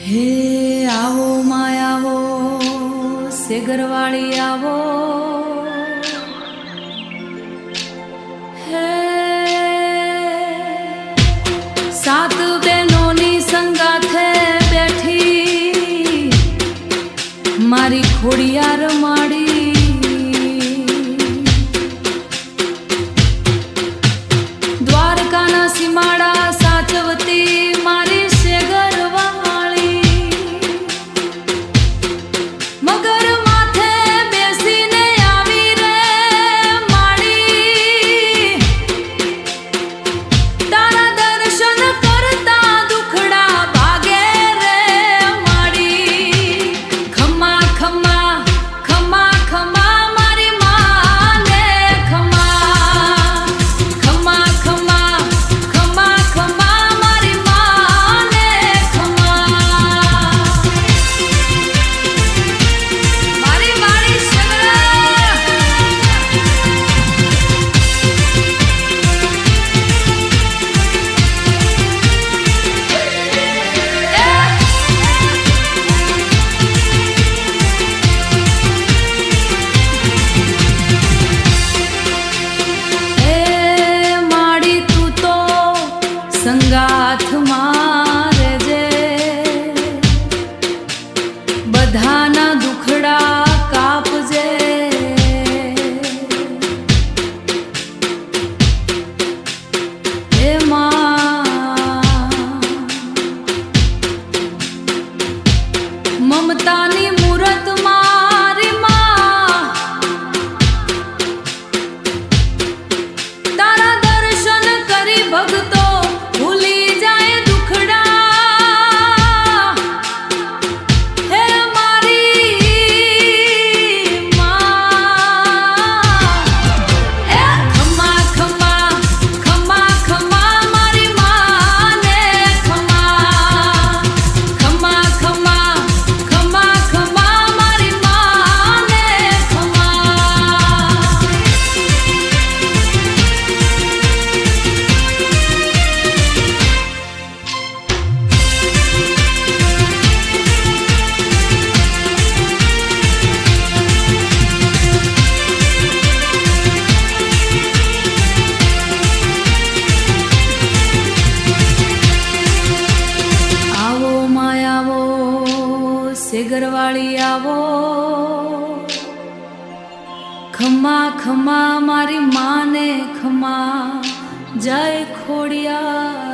હે આવો માયાવો સેગરવાળી આવો, હે સાત બહેનોની સંગાથે બેઠી મારી ખોડિયાર માડી, દ્વારકાના સીમાડા સાચવતી મારી મગર માથે બેસીને આવી રે માડી, તારા દર્શન કરતા દુખડા ભાગે રે માડી. ખમા ખમા ખમા ખમા મારી માને ખમા, ખમા ખમા ખમા ખમા મારી માને ખમા. સંગાથ મારે જે બધાના દુખડા કાપજે, હે માં મમતાની મૂરત મારી માં, તારા દર્શન કરી ભગતો સેગરવાળી આવો, ખમા ખમા મારી માને ખમા. જય ખોડિયાર.